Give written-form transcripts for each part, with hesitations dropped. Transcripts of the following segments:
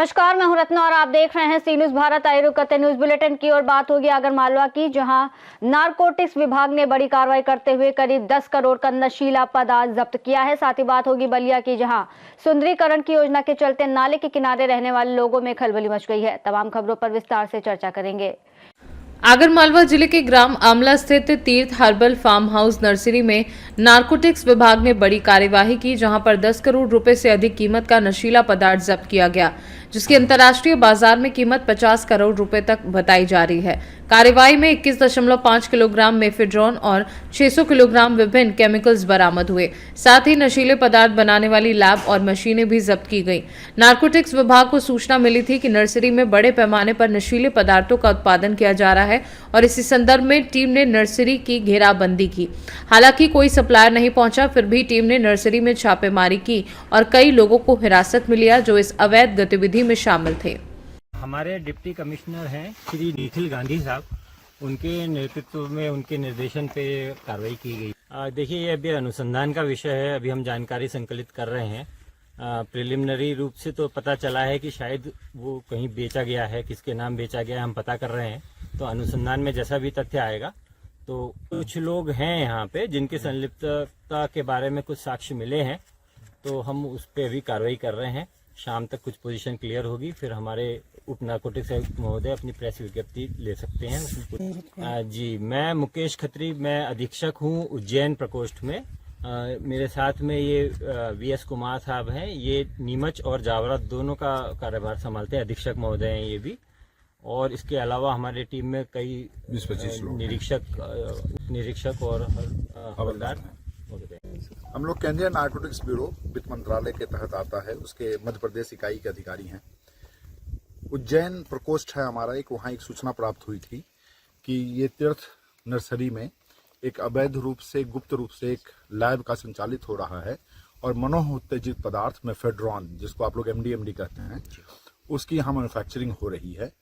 नमस्कार, मैं हूं रत्ना और आप देख रहे हैं सी न्यूज भारत। आइए रुक करते न्यूज बुलेटिन की और बात होगी आगरमालवा की, जहां नारकोटिक्स विभाग ने बड़ी कार्रवाई करते हुए करीब 10 करोड़ का नशीला पदार्थ जब्त किया है। साथ ही बात होगी बलिया की, जहां सुंदरीकरण की योजना के चलते नाले के किनारे रहने वाले लोगों में खलबली मच गई है। तमाम खबरों पर विस्तार से चर्चा करेंगे। आगरमालवा जिले के ग्राम आमला स्थित तीर्थ हर्बल फार्म हाउस नर्सरी में नारकोटिक्स विभाग ने बड़ी कार्यवाही की, जहां पर 10 करोड़ रुपए से अधिक कीमत का नशीला पदार्थ जब्त किया गया, जिसकी अंतर्राष्ट्रीय बाजार में कीमत 50 करोड़ रुपए तक बताई जा रही है। कार्यवाही में 21.5 किलोग्राम मेफेड्रोन और 600 किलोग्राम विभिन्न केमिकल्स बरामद हुए। साथ ही नशीले पदार्थ बनाने वाली लैब और मशीनें भी जब्त की गईं। नारकोटिक्स विभाग को सूचना मिली थी कि नर्सरी में बड़े पैमाने पर नशीले पदार्थों का उत्पादन किया जा रहा है और इसी संदर्भ में टीम ने नर्सरी की घेराबंदी की। हालांकि कोई सप्लायर नहीं पहुंचा, फिर भी टीम ने नर्सरी में छापेमारी की और कई लोगों को हिरासत में लिया जो इस अवैध गतिविधि में शामिल थे। हमारे डिप्टी कमिश्नर हैं श्री निखिल गांधी साहब, उनके नेतृत्व में उनके निर्देशन पे कार्रवाई की गई। देखिए, ये अभी अनुसंधान का विषय है, अभी हम जानकारी संकलित कर रहे हैं। प्रिलिमिनरी रूप से तो पता चला है कि शायद वो कहीं बेचा गया है, किसके नाम बेचा गया है हम पता कर रहे हैं। तो अनुसंधान में जैसा भी तथ्य आएगा, तो कुछ लोग हैं यहाँ पे जिनकी संलिप्तता के बारे में कुछ साक्ष्य मिले हैं, तो हम उस पर अभी कार्रवाई कर रहे हैं। शाम तक कुछ पोजीशन क्लियर होगी, फिर हमारे उप नारकोटिक्स आयुक्त महोदय अपनी प्रेस विज्ञप्ति ले सकते हैं। जी, मैं मुकेश खत्री, मैं अधीक्षक हूँ उज्जैन प्रकोष्ठ में। मेरे साथ में ये वीएस कुमार साहब हैं, ये नीमच और जावरा दोनों का कार्यभार संभालते हैं, अधीक्षक महोदय हैं ये भी। और इसके अलावा हमारे टीम में कई 20-25 निरीक्षक, निरीक्षक और हवलदार। हम लोग केंद्रीय नारकोटिक्स ब्यूरो वित्त मंत्रालय के तहत आता है, उसके मध्य प्रदेश इकाई के अधिकारी हैं। उज्जैन प्रकोष्ठ है हमारा एक, वहाँ एक सूचना प्राप्त हुई थी कि ये तीर्थ नर्सरी में एक अवैध रूप से, गुप्त रूप से एक लैब का संचालित हो रहा है और मनोउत्तेजित पदार्थ मेफेड्रोन, जिसको आप लोग एमडीएमडी कहते हैं, उसकी यहाँ मैन्युफैक्चरिंग हो रही है।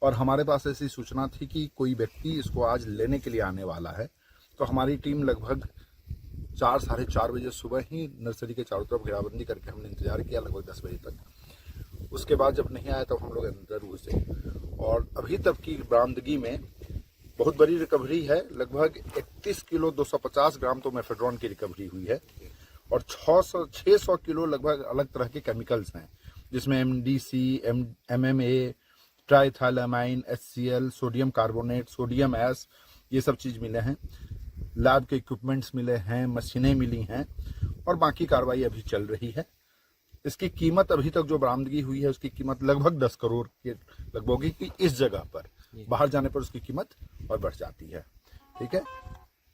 और हमारे पास ऐसी सूचना थी कि कोई व्यक्ति इसको आज लेने के लिए आने वाला है। तो हमारी टीम लगभग 4-4:30 बजे सुबह ही नर्सरी के चारों तरफ घेराबंदी करके हमने इंतजार किया लगभग 10 बजे तक। उसके बाद जब नहीं आया तब हम लोग अंदर घुसे और अभी तक की बरामदगी में बहुत बड़ी रिकवरी है। लगभग 31 किलो 250 ग्राम तो मेफेड्रोन की रिकवरी हुई है और 600 किलो लगभग अलग तरह के केमिकल्स हैं, जिसमें MDC, MMA, ट्राइथाइलामाइन, HCl, sodium carbonate, sodium S, ये सब चीज़ मिले हैं। लैब के इक्विपमेंट्स मिले हैं, मशीनें मिली हैं और बाकी कार्रवाई अभी चल रही है। इसकी कीमत अभी तक जो बरामदगी हुई है उसकी कीमत लगभग 10 करोड़ के लगभग होगी कि इस जगह पर, बाहर जाने पर उसकी कीमत और बढ़ जाती है। ठीक है,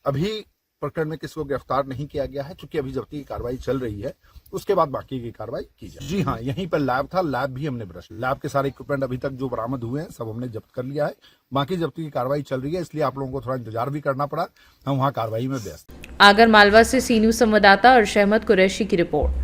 अभी प्रकरण में किसी को गिरफ्तार नहीं किया गया है, चूंकि अभी जब्ती की कार्रवाई चल रही है, उसके बाद बाकी की कार्रवाई की जाए। जी हाँ, यहीं पर लैब था, लैब भी हमने ब्रश, लैब के सारे इक्विपमेंट अभी तक जो बरामद हुए हैं सब हमने जब्त कर लिया है। बाकी जब्ती की कार्रवाई चल रही है, इसलिए आप लोगों को थोड़ा इंतजार भी करना पड़ा, हम वहाँ कार्रवाई में व्यस्त। आगरमालवा से सी न्यूज संवाददाता अर्श अहमद कुरैशी की रिपोर्ट।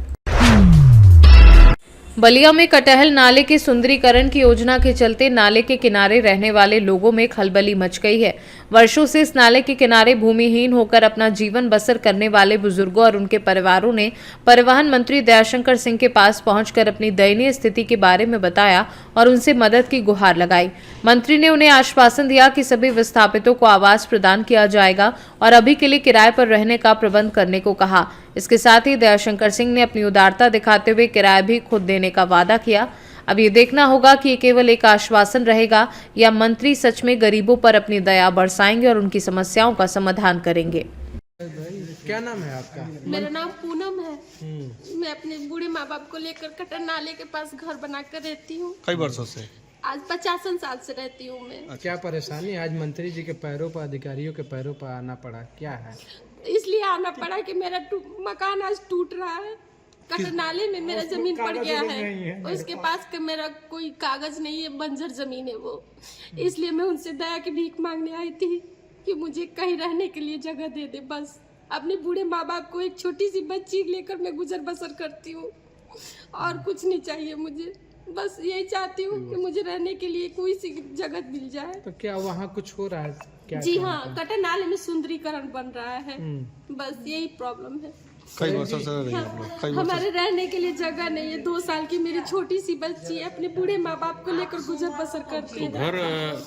बलिया में कटहल नाले के सुंदरीकरण की योजना के चलते नाले के किनारे रहने वाले लोगों में खलबली मच गई है। वर्षों से इस नाले के किनारे भूमिहीन होकर अपना जीवन बसर करने वाले बुजुर्गों और उनके परिवारों ने परिवहन मंत्री दयाशंकर सिंह के पास पहुंचकर अपनी दयनीय स्थिति के बारे में बताया और उनसे मदद की गुहार लगाई। मंत्री ने उन्हें आश्वासन दिया कि सभी विस्थापितों को आवास प्रदान किया जाएगा और अभी के लिए किराए पर रहने का प्रबंध करने को कहा। इसके साथ ही दयाशंकर सिंह ने अपनी उदारता दिखाते हुए किराया भी खुद देने का वादा किया। अब ये देखना होगा कि ये केवल एक आश्वासन रहेगा या मंत्री सच में गरीबों पर अपनी दया बरसाएंगे और उनकी समस्याओं का समाधान करेंगे। क्या नाम है आपका? मेरा नाम पूनम है। मैं अपने बूढ़े माँ बाप को लेकर कटर नाले के पास घर बनाकर रहती हूँ। कई वर्षों से? आज 50 साल से रहती हूँ मैं। क्या परेशानी? आज मंत्री जी के पैरों पर, अधिकारियों के पैरों पर आना पड़ा, क्या है? इसलिए आना पड़ा कि मेरा मकान आज टूट रहा है। कटर नाले में मेरा जमीन पड़ गया है, उसके पास का मेरा कोई कागज नहीं है, बंजर जमीन है वो। इसलिए मैं उनसे दया की भीख मांगने आई थी कि मुझे कहीं रहने के लिए जगह दे दे। बस अपने बूढ़े माँ बाप को, एक छोटी सी बच्ची लेकर मैं गुजर बसर करती हूँ और कुछ नहीं चाहिए मुझे। बस यही चाहती हूँ कि मुझे रहने के लिए कोई सी जगह मिल जाए। तो क्या वहाँ कुछ हो रहा है? क्या? जी हाँ, कटर नाले में सुंदरीकरण बन रहा है, बस यही प्रॉब्लम है। कई वर्षों से रह रही है आप लोग, कई वर्षों हमारे रहने के लिए जगह नहीं है। 2 साल की मेरी छोटी सी बच्ची है, अपने बूढ़े माँ बाप को लेकर गुजर बसर करती है। घर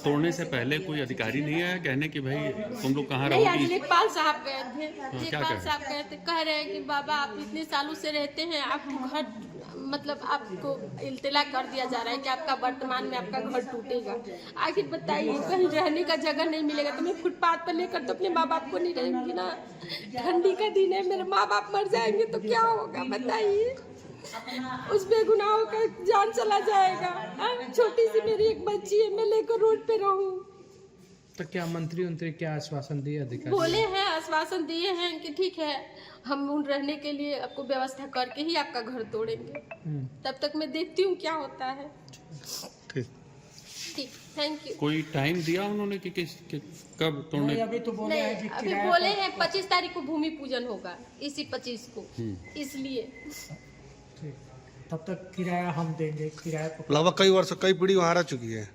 तोड़ने से पहले कोई अधिकारी नहीं आया कहने कि भाई तुम लोग कहाँ नहीं, आज रहोगी? लेखपाल साहब गए थे। क्या लेखपाल कहे? साहब गए थे, कह रहे हैं कि बाबा आप इतने सालों से रहते हैं, आपको घर मतलब आपको इल्तिला कर दिया जा रहा है कि आपका वर्तमान में आपका घर टूटेगा। आखिर बताइए, कहीं रहने का जगह नहीं मिलेगा तो मैं फुटपाथ पर लेकर तो अपने माँ बाप को नहीं रहूंगी ना। ठंडी का दिन है, मेरे माँ बाप मर जाएंगे तो क्या होगा बताइए। उस बेगुनाहों का जान चला जाएगा। छोटी सी मेरी एक बच्ची है, मैं लेकर रोड पे रहूं। तो क्या मंत्री क्या आश्वासन दिए अधिकारी? बोले हैं, आश्वासन दिए हैं कि ठीक है हम उन रहने के लिए आपको व्यवस्था करके ही आपका घर तोड़ेंगे। तब तक मैं देखती हूँ क्या होता है। ठीक, ठीक, थैंक यू। कोई टाइम दिया उन्होंने कि कब तोड़ने? नहीं, अभी बोले हैं 25 तारीख को भूमि पूजन होगा, इसी 25 को, इसलिए। तब तक किराया हम देंगे, किराया लगभग कई वर्ष, कई पीढ़ी वहाँ रह चुकी है।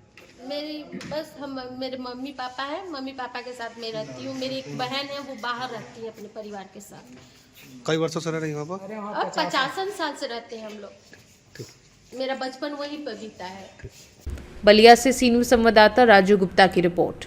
मेरी बस मेरे मम्मी पापा है, मम्मी पापा के साथ मैं रहती हूँ। मेरी एक बहन है, वो बाहर रहती है अपने परिवार के साथ। कई वर्षों से रह रही है वहाँ पर? और 50 साल से रहते हैं हम लोग। मेरा बचपन वहीं पर बीता है। बलिया से सी न्यूज संवाददाता राजू गुप्ता की रिपोर्ट।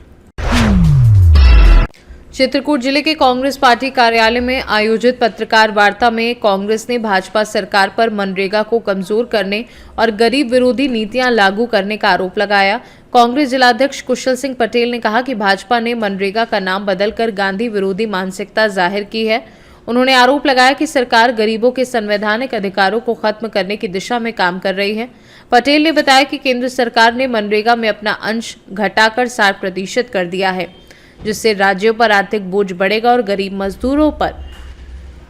चित्रकूट जिले के कांग्रेस पार्टी कार्यालय में आयोजित पत्रकार वार्ता में कांग्रेस ने भाजपा सरकार पर मनरेगा को कमजोर करने और गरीब विरोधी नीतियां लागू करने का आरोप लगाया। कांग्रेस जिलाध्यक्ष कुशल सिंह पटेल ने कहा कि भाजपा ने मनरेगा का नाम बदलकर गांधी विरोधी मानसिकता जाहिर की है। उन्होंने आरोप लगाया कि सरकार गरीबों के संवैधानिक अधिकारों को खत्म करने की दिशा में काम कर रही है। पटेल ने बताया कि केंद्र सरकार ने मनरेगा में अपना अंश घटाकर 60% कर दिया है, जिससे राज्यों पर आर्थिक बोझ बढ़ेगा और गरीब मजदूरों पर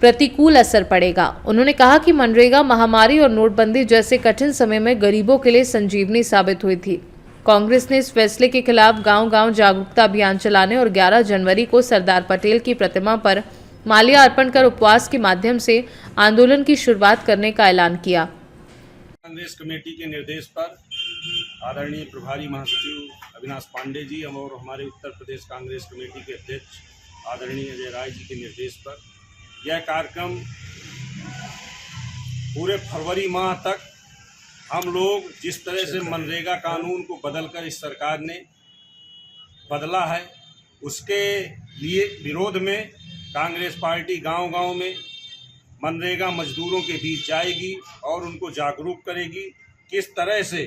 प्रतिकूल असर पड़ेगा। उन्होंने कहा कि मनरेगा महामारी और नोटबंदी जैसे कठिन समय में गरीबों के लिए संजीवनी साबित हुई थी। कांग्रेस ने इस फैसले के खिलाफ गांव-गांव जागरूकता अभियान चलाने और 11 जनवरी को सरदार पटेल की प्रतिमा पर माल्या अर्पण कर उपवास के माध्यम से आंदोलन की शुरुआत करने का ऐलान किया। कांग्रेस कमेटी के निर्देश पर आदरणीय प्रभारी महासचिव अविनाश पांडे जी और हमारे उत्तर प्रदेश कांग्रेस कमेटी के अध्यक्ष आदरणीय अजय राय जी के निर्देश पर यह कार्यक्रम पूरे फरवरी माह तक हम लोग जिस तरह से मनरेगा कानून को बदलकर इस सरकार ने बदला है, उसके लिए विरोध में कांग्रेस पार्टी गांव-गांव में मनरेगा मजदूरों के बीच जाएगी और उनको जागरूक करेगी। किस तरह से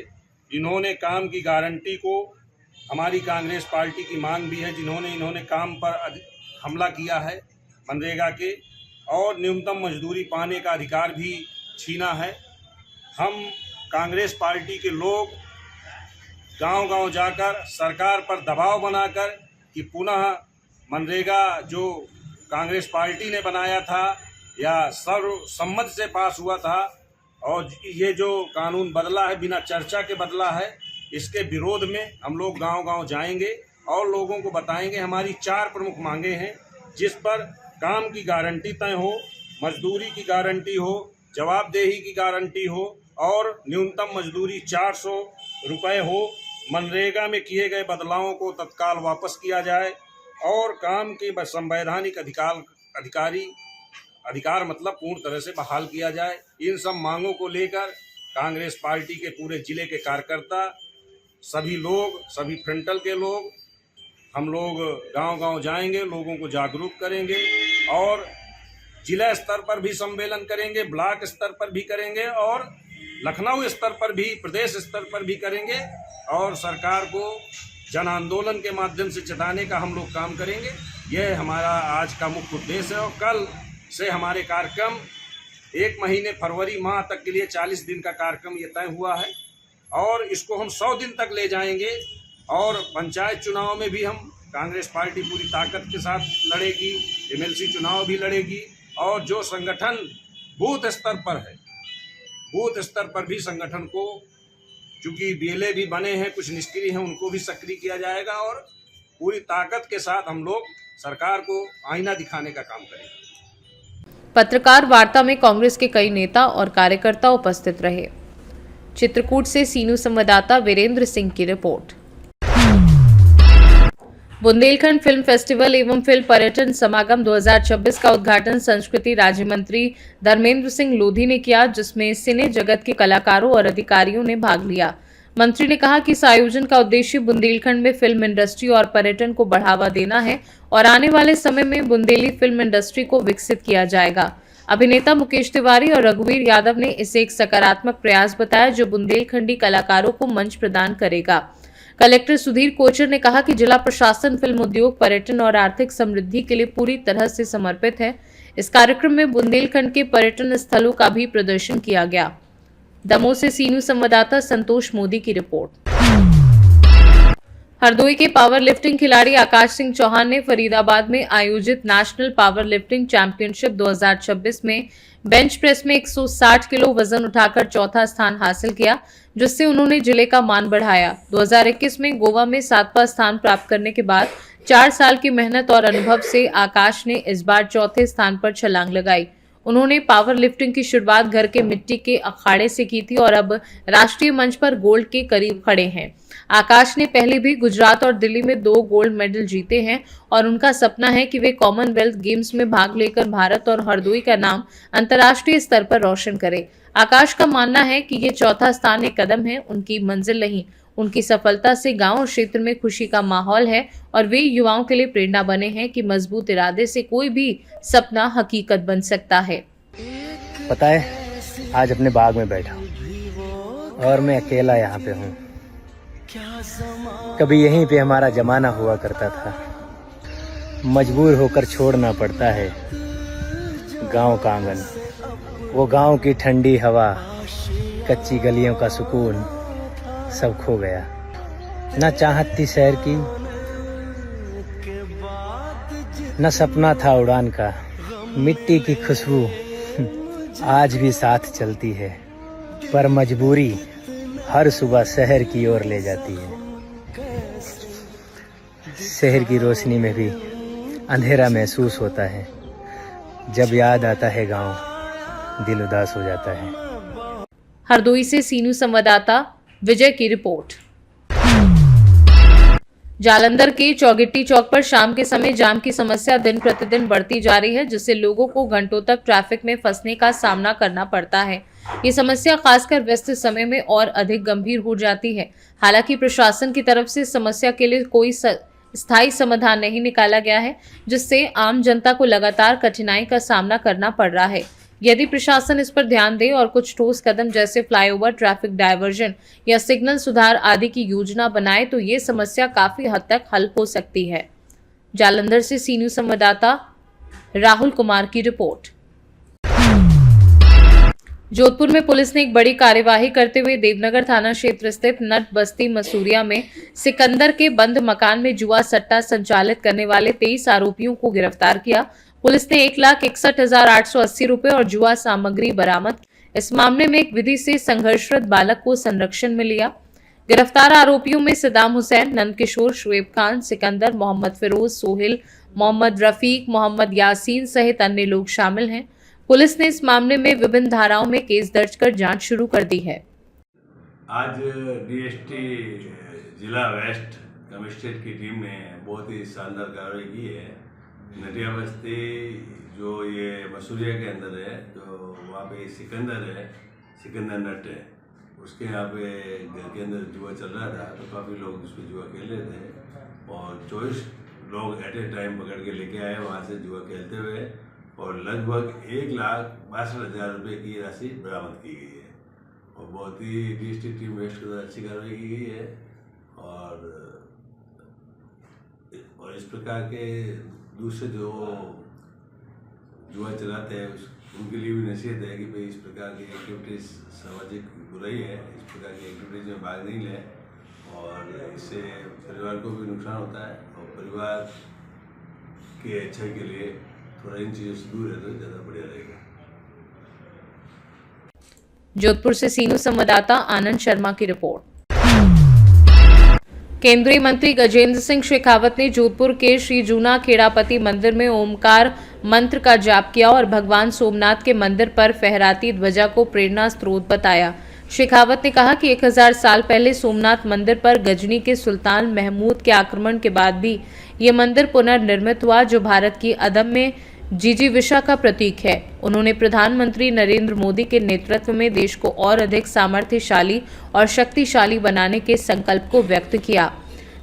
इन्होंने काम की गारंटी को, हमारी कांग्रेस पार्टी की मांग भी है, इन्होंने काम पर हमला किया है मनरेगा के, और न्यूनतम मजदूरी पाने का अधिकार भी छीना है। हम कांग्रेस पार्टी के लोग गांव-गांव जाकर सरकार पर दबाव बनाकर कि पुनः मनरेगा जो कांग्रेस पार्टी ने बनाया था या सर्वसम्मति से पास हुआ था और ये जो कानून बदला है, बिना चर्चा के बदला है, इसके विरोध में हम लोग गांव-गांव जाएंगे और लोगों को बताएंगे। हमारी 4 प्रमुख मांगे हैं, जिस पर काम की गारंटी तय हो, मजदूरी की गारंटी हो, जवाबदेही की गारंटी हो और न्यूनतम मजदूरी 400 रुपये हो। मनरेगा में किए गए बदलावों को तत्काल वापस किया जाए और काम के संवैधानिक अधिकार मतलब पूर्ण तरह से बहाल किया जाए। इन सब मांगों को लेकर कांग्रेस पार्टी के पूरे जिले के कार्यकर्ता, सभी लोग, सभी फ्रंटल के लोग, हम लोग गांव-गांव जाएंगे, लोगों को जागरूक करेंगे और जिला स्तर पर भी सम्मेलन करेंगे, ब्लॉक स्तर पर भी करेंगे और लखनऊ स्तर पर भी, प्रदेश स्तर पर भी करेंगे और सरकार को जन आंदोलन के माध्यम से चटाने का हम लोग काम करेंगे। यह हमारा आज का मुख्य उद्देश्य है और कल से हमारे कार्यक्रम 1 महीने फरवरी माह तक के लिए 40 दिन का कार्यक्रम ये तय हुआ है और इसको हम 100 दिन तक ले जाएंगे और पंचायत चुनाव में भी हम कांग्रेस पार्टी पूरी ताकत के साथ लड़ेगी, एमएलसी चुनाव भी लड़ेगी और जो संगठन बूथ स्तर पर है, बूथ स्तर पर भी संगठन को, चूँकि बीएलए भी बने हैं, कुछ निष्क्रिय हैं, उनको भी सक्रिय किया जाएगा और पूरी ताकत के साथ हम लोग सरकार को आईना दिखाने का काम करेंगे। पत्रकार वार्ता में कांग्रेस के कई नेता और कार्यकर्ता उपस्थित रहे। चित्रकूट से सी न्यूज संवाददाता वीरेंद्र सिंह की रिपोर्ट। बुंदेलखंड फिल्म फेस्टिवल एवं फिल्म पर्यटन समागम 2026 का उद्घाटन संस्कृति राज्य मंत्री धर्मेंद्र सिंह लोधी ने किया, जिसमें सिने जगत के कलाकारों और अधिकारियों ने भाग लिया। मंत्री ने कहा कि इस आयोजन का उद्देश्य बुंदेलखंड में फिल्म इंडस्ट्री और पर्यटन को बढ़ावा देना है और आने वाले समय में बुंदेली फिल्म इंडस्ट्री को विकसित किया जाएगा। अभिनेता मुकेश तिवारी और रघुवीर यादव ने इसे एक सकारात्मक प्रयास बताया, जो बुंदेलखंडी कलाकारों को मंच प्रदान करेगा। कलेक्टर सुधीर कोचर ने कहा कि जिला प्रशासन फिल्म उद्योग, पर्यटन और आर्थिक समृद्धि के लिए पूरी तरह से समर्पित है। इस कार्यक्रम में बुंदेलखंड के पर्यटन स्थलों का भी प्रदर्शन किया गया। दमोह से सीनू संवाददाता संतोष मोदी की रिपोर्ट। हरदोई के पावर लिफ्टिंग खिलाड़ी आकाश सिंह चौहान ने फरीदाबाद में आयोजित नेशनल पावर लिफ्टिंग चैंपियनशिप 2026 में बेंच प्रेस में 160 किलो वजन उठाकर चौथा स्थान हासिल किया, जिससे उन्होंने जिले का मान बढ़ाया। 2021 में गोवा में 7वां स्थान प्राप्त करने के बाद 4 साल की मेहनत और अनुभव से आकाश ने इस बार चौथे स्थान पर छलांग लगाई। उन्होंने पावर लिफ्टिंग की शुरुआत घर के मिट्टी के अखाड़े से की थी और अब राष्ट्रीय मंच पर गोल्ड के करीब खड़े हैं। आकाश ने पहले भी गुजरात और दिल्ली में 2 गोल्ड मेडल जीते हैं और उनका सपना है कि वे कॉमनवेल्थ गेम्स में भाग लेकर भारत और हरदोई का नाम अंतर्राष्ट्रीय स्तर पर रोशन करें। आकाश का मानना है कि ये चौथा स्थान एक कदम है, उनकी मंजिल नहीं। उनकी सफलता से गांव और क्षेत्र में खुशी का माहौल है और वे युवाओं के लिए प्रेरणा बने हैं कि मजबूत इरादे से कोई भी सपना हकीकत बन सकता है। पता है, आज अपने बाग में बैठा हूँ और मैं अकेला यहाँ पे हूँ। कभी यहीं पे हमारा जमाना हुआ करता था, मजबूर होकर छोड़ना पड़ता है गांव का आंगन, वो गांव की ठंडी हवा, कच्ची गलियों का सुकून सब खो गया। न चाहत थी शहर की, न सपना था उड़ान का, मिट्टी की खुशबू आज भी साथ चलती है, पर मजबूरी हर सुबह शहर की ओर ले जाती है। शहर की रोशनी में भी अंधेरा महसूस होता है, जब याद आता है गांव दिल उदास हो जाता है। हरदोई से सीनू संवाददाता विजय की रिपोर्ट। जालंधर के चौगिट्टी चौक पर शाम के समय जाम की समस्या दिन प्रतिदिन बढ़ती जा रही है, जिससे लोगों को घंटों तक ट्रैफिक में फंसने का सामना करना पड़ता है। ये समस्या खासकर व्यस्त समय में और अधिक गंभीर हो जाती है। हालांकि प्रशासन की तरफ से समस्या के लिए कोई स्थायी समाधान नहीं निकाला गया है, जिससे आम जनता को लगातार कठिनाई का सामना करना पड़ रहा है। यदि प्रशासन इस पर ध्यान दे और कुछ ठोस कदम जैसे फ्लाईओवर, ट्रैफिक डायवर्जन या सिग्नल सुधार आदि की योजना बनाए तो ये समस्या काफी हद तक हल हो सकती है। जालंधर से सीनू संवाददाता राहुल कुमार की रिपोर्ट। जोधपुर में पुलिस ने एक बड़ी कार्यवाही करते हुए देवनगर थाना क्षेत्र स्थित नट बस्ती मसूरिया में सिकंदर के बंद मकान में जुआ सट्टा संचालित करने वाले 23 आरोपियों को गिरफ्तार किया। पुलिस ने 1,61,880 रुपए और जुआ सामग्री बरामद। इस मामले में एक विधि से संघर्षरत बालक को संरक्षण में लिया। गिरफ्तार आरोपियों में सदाम हुसैन, नंदकिशोर, शुएब खान, सिकंदर, मोहम्मद फिरोज, सोहेल, मोहम्मद रफीक, मोहम्मद यासीन सहित अन्य लोग शामिल हैं। पुलिस ने इस मामले में विभिन्न धाराओं में केस दर्ज कर जांच शुरू कर दी है। आज डीएसटी जिला वेस्ट कमिश्नरेट की टीम ने बहुत ही शानदार कार्रवाई की है। नटिया बस्ती जो ये मसूरिया के अंदर है, तो वहाँ पे सिकंदर है, सिकंदर नट है, उसके यहाँ पे घर के अंदर जुआ चल रहा था, तो काफ़ी लोग उसमें जुआ खेल रहे थे और 24 लोग एट ए टाइम पकड़ के लेके आए वहाँ से जुआ खेलते हुए, और लगभग 1,62,000 रुपये की राशि बरामद की गई है। और बहुत ही डीएसटी टीम वेस्ट के द्वारा अच्छी कार्रवाई की गई है। और इस प्रकार के दूसरे जो जुआ चलाते हैं उनके लिए भी नसीहत है कि भाई इस प्रकार की एक्टिविटीज़ सामाजिक बुराई है, इस प्रकार की एक्टिविटीज़ में भाग नहीं लें, और इससे परिवार को भी नुकसान होता है और परिवार के अच्छाई के लिए थोड़ा इन चीज़ों से दूर है तो ज़्यादा बढ़िया रहेगा। जोधपुर से सीनू संवाददाता आनंद शर्मा की रिपोर्ट। केंद्रीय मंत्री गजेंद्र सिंह शेखावत ने जोधपुर के श्री जूना खेड़ापति मंदिर में ओमकार मंत्र का जाप किया और भगवान सोमनाथ के मंदिर पर फहराती ध्वजा को प्रेरणा स्रोत बताया। शेखावत ने कहा कि 1000 साल पहले सोमनाथ मंदिर पर गजनी के सुल्तान महमूद के आक्रमण के बाद भी ये मंदिर पुनर्निर्मित हुआ जो भारत की अदम्य जिजीविषा का प्रतीक है। उन्होंने प्रधानमंत्री नरेंद्र मोदी के नेतृत्व में देश को और अधिक सामर्थ्यशाली और शक्तिशाली बनाने के संकल्प को व्यक्त किया।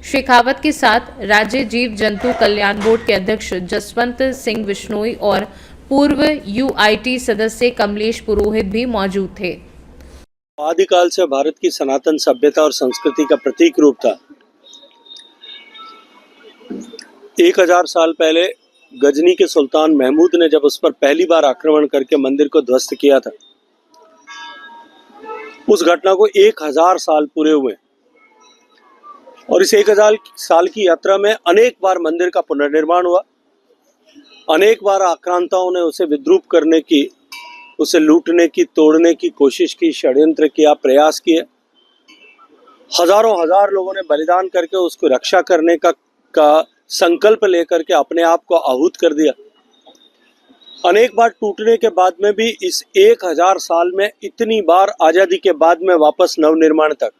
शेखावत के साथ राज्य जीव जंतु कल्याण बोर्ड के अध्यक्ष जसवंत सिंह बिश्नोई और पूर्व UIT सदस्य कमलेश पुरोहित भी मौजूद थे। आदिकाल से भारत की सनातन सभ्यता और संस्कृति का प्रतीक रूप था। 1000 साल पहले गजनी के सुल्तान महमूद ने जब उस पर पहली बार आक्रमण करके मंदिर को ध्वस्त किया था, उस घटना को 1000 साल पूरे हुए और इस 1000 साल की यात्रा में अनेक बार मंदिर का पुनर्निर्माण हुआ। अनेक बार आक्रांताओं ने उसे विद्रूप करने की, उसे लूटने की, तोड़ने की कोशिश की, षड्यंत्र किया, प्रयास किए। हजारों हजार लोगों ने बलिदान करके उसको रक्षा करने का संकल्प लेकर के अपने आप को आहूत कर दिया। अनेक बार टूटने के बाद में भी इस 1000 साल में इतनी बार आजादी के बाद में वापस नवनिर्माण तक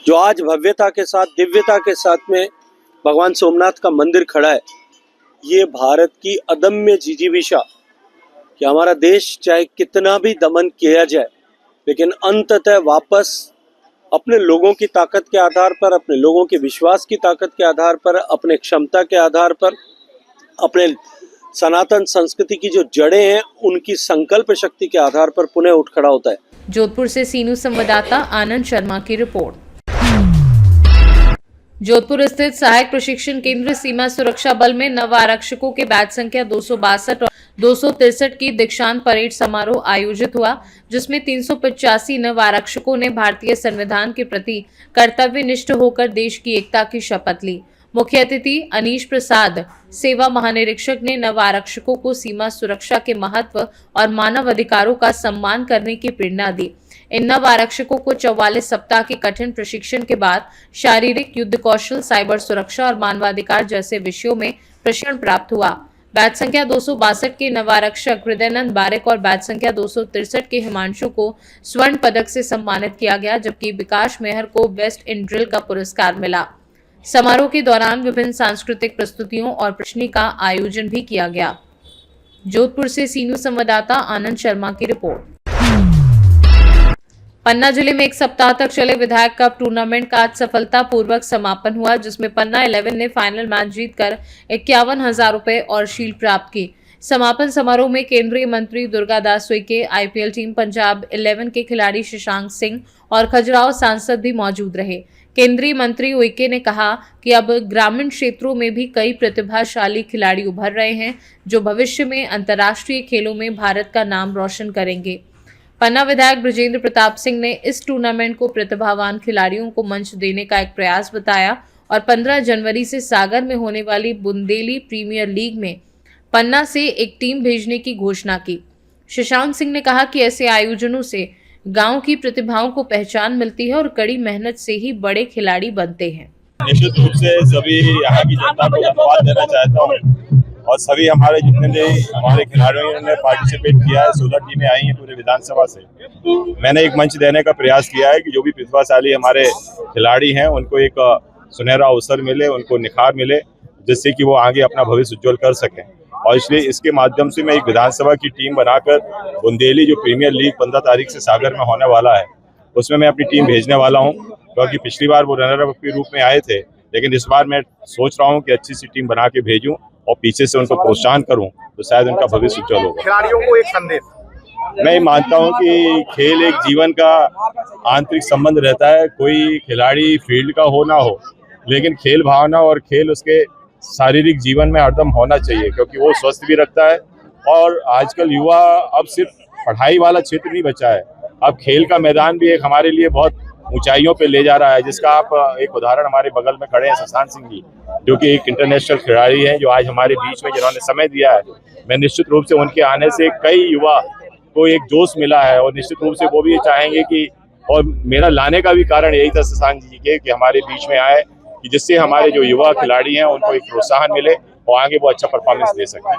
जो आज भव्यता के साथ, दिव्यता के साथ में भगवान सोमनाथ का मंदिर खड़ा है, ये भारत की अदम्य जिजीविषा कि हमारा देश चाहे कितना भी दमन किया जाए लेकिन अंततः वापस अपने लोगों की ताकत के आधार पर, अपने लोगों के विश्वास की ताकत के आधार पर, अपने क्षमता के आधार पर, अपने सनातन संस्कृति की जो जड़ें हैं उनकी संकल्प शक्ति के आधार पर पुनः उठ खड़ा होता है। जोधपुर से सीनू संवाददाता आनंद शर्मा की रिपोर्ट। जोधपुर स्थित सहायक प्रशिक्षण केंद्र सीमा सुरक्षा बल में नव आरक्षकों के बैच संख्या 262 और 263 की दीक्षांत परेड समारोह आयोजित हुआ, जिसमें 385 नव आरक्षकों ने भारतीय संविधान के प्रति कर्तव्यनिष्ठ होकर देश की एकता की शपथ ली। मुख्य अतिथि अनीश प्रसाद, सेवा महानिरीक्षक, ने नव आरक्षकों को सीमा सुरक्षा के महत्व और मानव अधिकारों का सम्मान करने की प्रेरणा दी। इन नव आरक्षकों को 44 सप्ताह के कठिन प्रशिक्षण के बाद शारीरिक, युद्ध कौशल, साइबर सुरक्षा और मानवाधिकार जैसे विषयों में प्रशिक्षण प्राप्त हुआ। बैच संख्या 262 के नव आरक्षक हृदयानंद बारेक और बैच संख्या 263 के हिमांशु को स्वर्ण पदक से सम्मानित किया गया, जबकि विकास मेहर को बेस्ट इन ड्रिल का पुरस्कार मिला। समारोह के दौरान विभिन्न सांस्कृतिक प्रस्तुतियों और प्रदर्शनी का आयोजन भी किया गया। जोधपुर से सीनू संवाददाता आनंद शर्मा की रिपोर्ट। पन्ना जिले में एक सप्ताह तक चले विधायक कप टूर्नामेंट का आज सफलतापूर्वक समापन हुआ, जिसमें पन्ना 11 ने फाइनल मैच जीतकर 51,000 रुपए और शील्ड प्राप्त की। समापन समारोह में केंद्रीय मंत्री दुर्गादास उइके, IPL टीम पंजाब 11 के खिलाड़ी शशांक सिंह और खजुराहो सांसद भी मौजूद रहे। केंद्रीय मंत्री उइके ने कहा कि अब ग्रामीण क्षेत्रों में भी कई प्रतिभाशाली खिलाड़ी उभर रहे हैं, जो भविष्य में अंतर्राष्ट्रीय खेलों में भारत का नाम रोशन करेंगे। पन्ना विधायक ब्रजेंद्र प्रताप सिंह ने इस टूर्नामेंट को प्रतिभावान खिलाड़ियों को मंच देने का एक प्रयास बताया और 15 जनवरी से सागर में होने वाली बुंदेली प्रीमियर लीग में पन्ना से एक टीम भेजने की घोषणा की। शशांक सिंह ने कहा कि ऐसे आयोजनों से गांव की प्रतिभाओं को पहचान मिलती है और कड़ी मेहनत से ही बड़े खिलाड़ी बनते हैं। निश्चित रूप से सभी यहाँ की जनता को धन्यवाद देना चाहता हूँ और सभी हमारे जितने भी हमारे खिलाड़ियों ने पार्टिसिपेट किया है, 16 टीमें आई हैं पूरे विधानसभा से। मैंने एक मंच देने का प्रयास किया है कि जो भी प्रतिभाशाली हमारे खिलाड़ी हैं उनको एक सुनहरा अवसर मिले, उनको निखार मिले, जिससे कि वो आगे अपना भविष्य उज्जवल कर सकें। और इसलिए इसके माध्यम से मैं एक विधानसभा की टीम बनाकर बुंदेली जो प्रीमियर लीग 15 तारीख से सागर में होने वाला है उसमें मैं अपनी टीम भेजने वाला हूं, क्योंकि पिछली बार वो रनर अप के रूप में आए थे, लेकिन इस बार मैं सोच रहा हूं कि अच्छी सी टीम बना के भेजूं और पीछे से उनको प्रोत्साहन करूं तो शायद उनका भविष्य उज्जवल होगा। खिलाड़ियों को एक संदेश, मैं मानता हूं कि खेल एक जीवन का आंतरिक संबंध रहता है। कोई खिलाड़ी फील्ड का हो ना हो, लेकिन खेल भावना और खेल उसके शारीरिक जीवन में हरदम होना चाहिए, क्योंकि वो स्वस्थ भी रखता है। और आजकल युवा अब सिर्फ पढ़ाई वाला क्षेत्र नहीं बचा है, अब खेल का मैदान भी एक हमारे लिए बहुत ऊंचाइयों पे ले जा रहा है, जिसका आप एक उदाहरण हमारे बगल में खड़े हैं शशांक सिंह जी, जो कि एक इंटरनेशनल खिलाड़ी हैं, जो आज हमारे बीच में जिन्होंने समय दिया है। मैं निश्चित रूप से उनके आने से कई युवा को एक जोश मिला है और निश्चित रूप से वो भी चाहेंगे कि, और मेरा लाने का भी कारण यही था शशांक जी के, कि हमारे बीच में आए, कि जिससे हमारे जो युवा खिलाड़ी हैं उनको एक प्रोत्साहन मिले और आगे वो अच्छा परफॉर्मेंस दे सकें।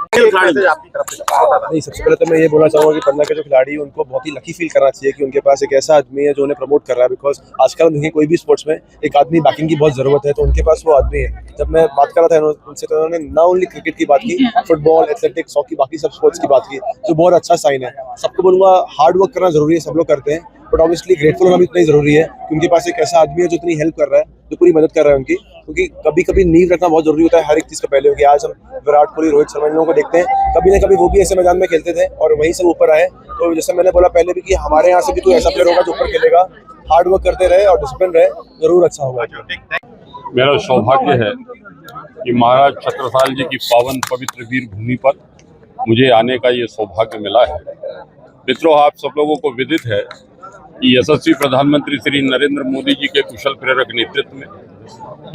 नहीं, सबसे पहले तो मैं ये बोलना चाहूँगा कि पन्ना के जो खिलाड़ी हैं उनको बहुत ही लकी फील करना चाहिए कि उनके पास एक ऐसा आदमी है जो उन्हें प्रमोट कर रहा है। बिकॉज आजकल देखिए कोई भी स्पोर्ट्स में एक आदमी बैकिंग की बहुत ज़रूरत है, तो उनके पास वो आदमी है। जब मैं बात कर रहा था उनसे तो उन्होंने ना ओनली क्रिकेट की बात की, फुटबॉल, एथलेटिक्स, हॉकी, बाकी सब स्पोर्ट्स की बात की, जो बहुत अच्छा साइन है। सबको बोलूँगा हार्ड वर्क करना जरूरी है, सब लोग करते हैं, बट ऑब्वियसली ग्रेटफुल होना भी इतना ही जरूरी है कि उनके पास एक ऐसा आदमी है जो इतनी हेल्प कर रहा है, जो पूरी मदद कर रहा है उनकी। क्योंकि कभी कभी नींव रखना बहुत जरूरी होता है हर एक चीज़ का पहले। क्योंकि आज हम विराट कोहली, रोहित शर्मा इन लोगों को देखते हैं, कभी ना कभी वो भी ऐसे मैदान में खेलते थे और वहीं से ऊपर आए। तो जैसे मैंने बोला पहले भी कि हमारे यहाँ से भी कोई ऐसा प्लेयर होगा जो ऊपर खेलेगा, हार्ड वर्क करते रहे और डिसिप्लिन रहे, जरूर अच्छा होगा। मेरा सौभाग्य है कि महाराज छत्रसाल जी की पावन पवित्र वीर भूमि पर मुझे आने का ये सौभाग्य मिला है। मित्रों, आप सब लोगों को विदित है कि यशस्वी प्रधानमंत्री श्री नरेंद्र मोदी जी के कुशल प्रेरक नेतृत्व में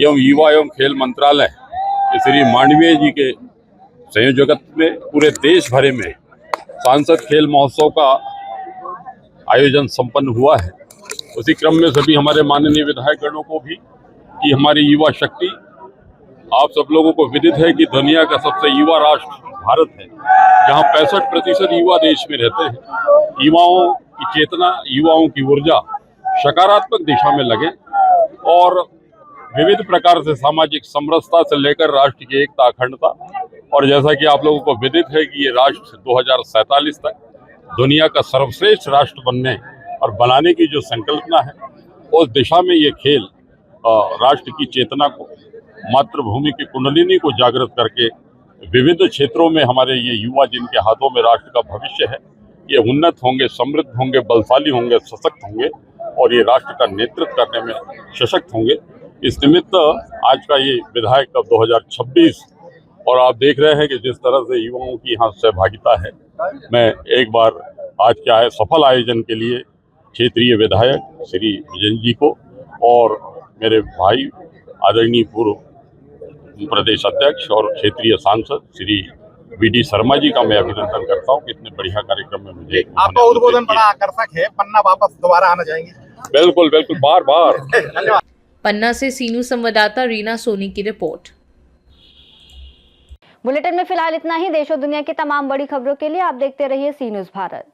एवं युवा एवं खेल मंत्रालय श्री मांडवीय जी के संयोजकत्व में पूरे देश भर में सांसद खेल महोत्सव का आयोजन संपन्न हुआ है। उसी क्रम में सभी हमारे माननीय विधायकगणों को भी कि हमारी युवा शक्ति, आप सब लोगों को विदित है कि दुनिया का सबसे युवा राष्ट्र भारत है, जहां 65% युवा देश में रहते हैं। युवाओं की चेतना, युवाओं की ऊर्जा सकारात्मक दिशा में लगे और विविध प्रकार से सामाजिक समरसता से लेकर राष्ट्र की एकता, अखंडता, और जैसा कि आप लोगों को विदित है कि ये राष्ट्र 2047 तक दुनिया का सर्वश्रेष्ठ राष्ट्र बनने और बनाने की जो संकल्पना है, उस दिशा में ये खेल राष्ट्र की चेतना को, मातृभूमि की कुंडलिनी को जागृत करके विविध क्षेत्रों में हमारे ये युवा जिनके हाथों में राष्ट्र का भविष्य है, ये उन्नत होंगे, समृद्ध होंगे, बलशाली होंगे, सशक्त होंगे और ये राष्ट्र का नेतृत्व करने में सशक्त होंगे। इस निमित्त आज का ये विधायक कप 2026 और आप देख रहे हैं कि जिस तरह से युवाओं की यहाँ सहभागिता है, मैं एक बार आज के आए सफल आयोजन के लिए क्षेत्रीय विधायक श्री विजन जी को और मेरे भाई आदरणीय पूर्व प्रदेश अध्यक्ष और क्षेत्रीय सांसद श्री वी.डी. शर्मा जी का मैं अभिनंदन करता हूँ कि इतने बढ़िया कार्यक्रम में मुझे आपका उद्बोधन बड़ा आकर्षक है। पन्ना वापस दोबारा आना चाहेंगे? बिल्कुल बिल्कुल, बार बार। धन्यवाद। पन्ना से सीनू संवाददाता रीना सोनी की रिपोर्ट। बुलेटिन में फिलहाल इतना ही। देश और दुनिया की तमाम बड़ी खबरों के लिए आप देखते रहिए सी न्यूज़ भारत।